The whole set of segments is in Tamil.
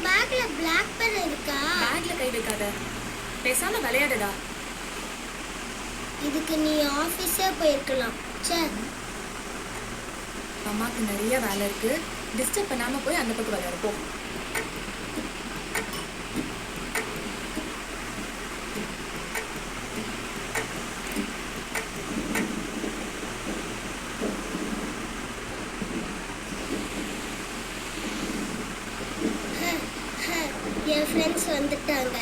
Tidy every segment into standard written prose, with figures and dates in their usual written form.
பேக்ல பிளாக் பென் இருக்கா? பேக்ல கை வைக்காத, பேசாம விளையாடுடா. இதுக்கு நீ ஆபீஸே போயிருக்கலாம். சே, அம்மாக்கு நிறைய வேலை இருக்கு, டிஸ்டர்ப் பண்ணாம போய் அந்த பக்கம் விளையாடு போ. என் ஃப்ரெண்ட்ஸ் வந்துட்டாங்க.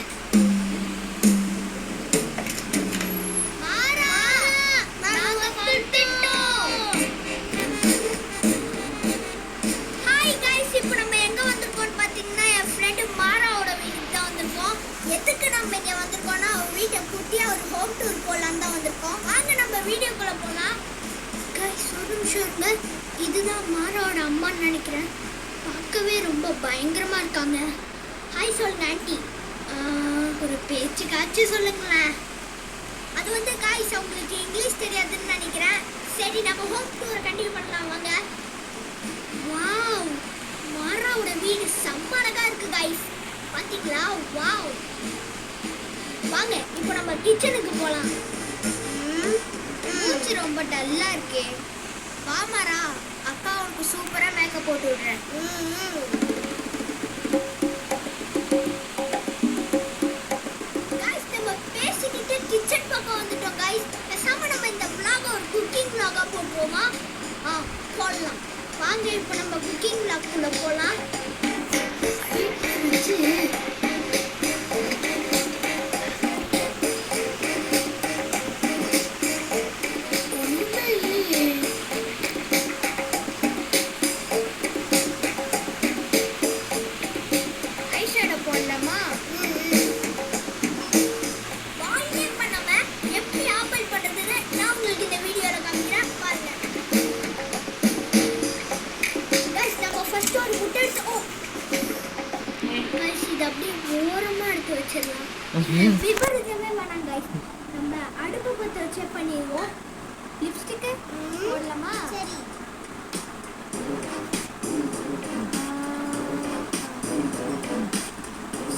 எதுக்கு நம்ம இங்க வந்திருக்கோம்னா வீட்டை குட்டியா ஒரு ஹோம் டூர் போலாம் தான் வந்திருக்கோம். வாங்க நம்ம வீடியோக்குள்ள போலாம். गाइस ஒரு நிமிஷம் இருங்க, இதுதான் மாராவோட அம்மான்னு நினைக்கிறேன். பார்க்கவே ரொம்ப பயங்கரமா இருக்காங்க. ஹாய் சொல்லுங்க ஆண்டி. ஒரு பேச்சு காட்சி சொல்லுங்களேன். அது வந்து गाइस உங்களுக்கு இங்கிலீஷ் தெரியாதுன்னு நினைக்கிறேன். சரி நம்ம ஹோம் டூரை கண்டினியூ பண்ணலாம் வாங்க. வாவ், மாராவோட வீடு செம்ம அழகா இருக்கு गाइस. பாத்தீங்களா? வாவ். வாங்க இப்போ நம்ம கிச்சனுக்கு போலாம். மூஞ்சி ரொம்ப டல்லா இருக்கே. வா மாரா, அக்கா உனக்கு சூப்பரா மேக்கப் போட்டு விடுறேன். गाइस நம்ம பேசிக்கிட்டு கிச்சன் பக்கம் வந்துட்டோம் गाइस. பேசாம நம்ம இந்த vlog ஒரு குக்கிங் vlog-ஆ போடுவோமா? போடலாம். வாங்க இப்போ நம்ம குக்கிங் vlog-குள்ள போலாம். விபரீதமே வேணாம் गाइस. நம்ம அடுப்பு பத்த வச்சு பண்ணிடுவோம். லிப்ஸ்டிக் போடலாமா? சரி.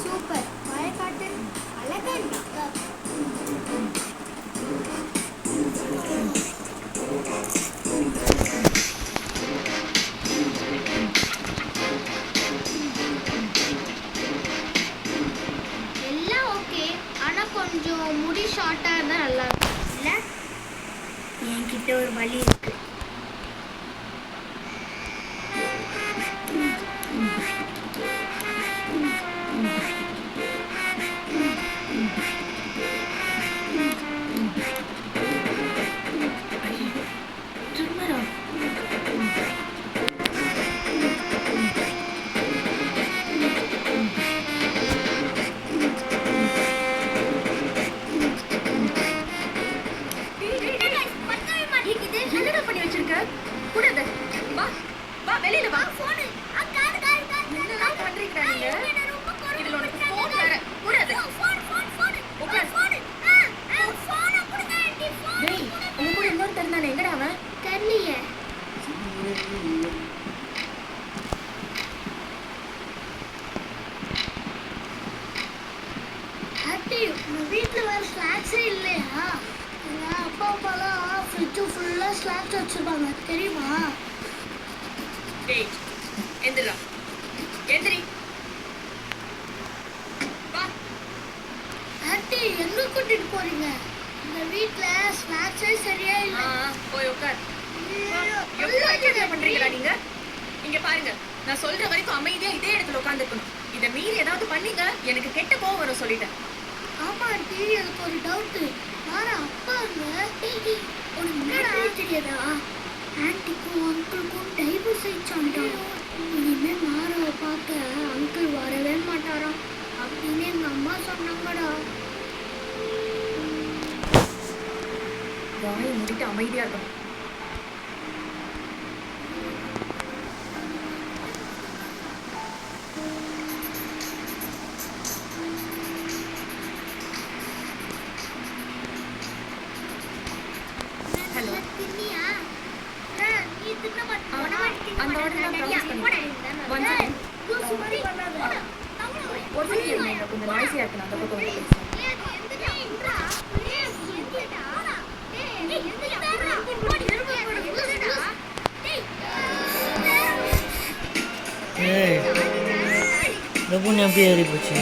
சூப்பர். வாயை காட்டு. அழகா இருக்கா? கொஞ்சம் முடி ஷார்ட்டா இருந்தா நல்லா இருக்கும் இல்ல? என்கிட்ட ஒரு வழி இருக்கு. வீட்டுல வேற ஸ்நாக்ஸே இல்லையா? அப்பா அப்பாலாம் ஃப்ரிட்ஜு ஃபுல்லா ஸ்நாக்ஸ் வச்சிருப்பாங்க தெரியுமா? டேய் எந்திரா, எந்திரி. வா. ஆண்டி எங்க கூட்டிட்டு போறீங்க? இந்த வீட்ல ஸ்நாக்ஸே சரியா இல்ல. போய் உட்கார். என்ன பண்றீங்களா நீங்க? இங்க பாருங்க, நான் சொல்ற வரைக்கும் அமைதியா இதே இடத்துல உட்கார்ந்துக்கணும். இதை மீறி ஏதாவது பண்ணீங்க எனக்கு கெட்ட கோவம் வரும் சொல்லிட்டேன். ஆமா ஆண்டி, எனக்கு ஒரு டவுட். மாரா அப்பாங்க உனக்கு முன்னாடி தெரியாதா? ஆண்டிக்கும் அங்கிளுக்கும் டைவர்ஸ் ஆயிடுச்சான்டா. இனிமே மாராவை பார்க்க அங்கிள் வரவே மாட்டாராம் அப்படின்னு எங்க அம்மா சொன்னாங்கடா. வாயை மூடிட்டு அமைதியா இருக்கணும். அந்த ஆர்டர் நான் ப்ராசஸ் பண்ணிட்டேன். 1 செகண்ட். ஒரு செகண்ட் இருங்க, இங்க கொஞ்சம் நாய்ஸியா இருக்கு, நான் அந்த பக்கம் வந்து பேசுறேன். ஏய் இந்த பொண்ணு எப்படி ஏறி போச்சு?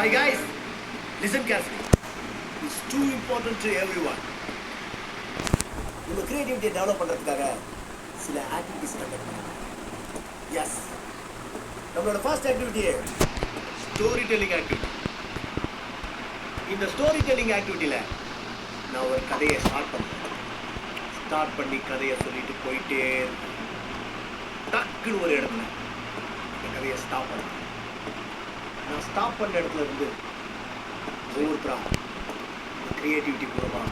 Hi guys, listen carefully. It's too important to everyone. நம்ம கிரியேட்டிவிட்டியை டெவலப் பண்ணுறதுக்காக சில ஆக்டிவிட்டிஸ் கண்டக்ட் பண்ணுறோம். எஸ், நம்மளோட first activity story telling activity. இந்த ஸ்டோரி டெல்லிங் ஆக்டிவிட்டியில் நான் ஒரு கதையை ஸ்டார்ட் பண்ணி கதையை சொல்லிட்டு போயிட்டே டக்குன்னு ஒரு இடத்துல இந்த கதையை ஸ்டாப் பண்ணேன். நான் ஸ்டாப் பண்ண இடத்துல இருந்து ஒவ்வொருத்தரா கிரியேட்டிவிட்டி மூலமாக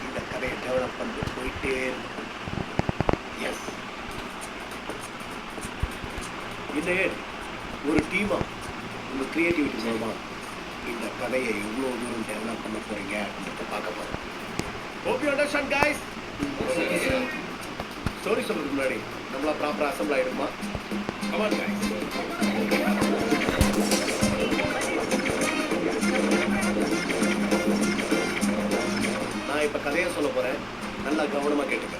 இந்த கதையை டெவலப் பண்ணிட்டு போயிட்டே எஸ் இல்லையே ஒரு டீமாக உங்கள் கிரியேட்டிவிட்டி மூலமாக இந்த கதையை எவ்வளோ தூரம் டெவலப் பண்ண போகிறீங்க அப்படின்றத பார்க்க போகிறோம். Hope you understand guys. Story சொல்கிறதுக்கு முன்னாடி நம்மளா ப்ராப்பராக அசம்பிள் ஆகிடுமா? Come on guys. நான் இப்போ கதையை சொல்ல போகிறேன், நல்லா கவனமாக கேட்டுக்க.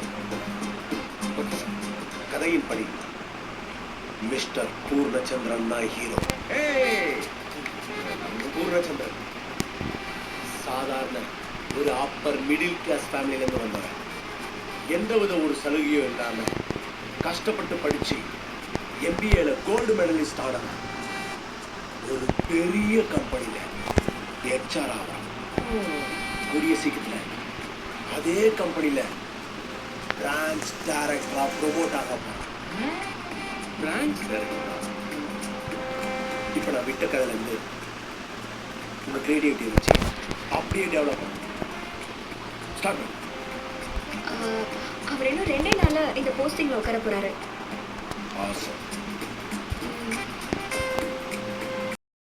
கதையின் படி மிஸ்டர் பூர்ணச்சந்திரன் தான் ஹீரோ. பூர்ணச்சந்திரன் சாதாரண ஒரு அப்பர் மிடில் கிளாஸ் ஃபேமிலியிலேருந்து வந்தவன். எந்தவித ஒரு சலுகையும் இல்லாமல் கஷ்டப்பட்டு படித்து எம்பிஏல கோல்டு மெடலிஸ்ட் ஆனவன் ஒரு பெரிய கம்பெனியில் ஹெச்ஆர் ஆகிறான். கூடிய சீக்கிரத்தில் அதே கம்பெனியில் பிரான்ச் டைரக்டராக ப்ரொமோட் ஆக போகிறான். பிரான்ச் டைரக்டரா? இப்போ நான் விட்ட கதையிலேருந்து உங்கள் கிரியேட்டிவிட்டி வச்சு அப்படியே டெவலப் பண்ண ஸ்டார்ட் பண்ணு. அவர் இன்னும் 2 நாள்ல இந்த போஸ்டிங்ல உட்கார போறாரு. Awesome.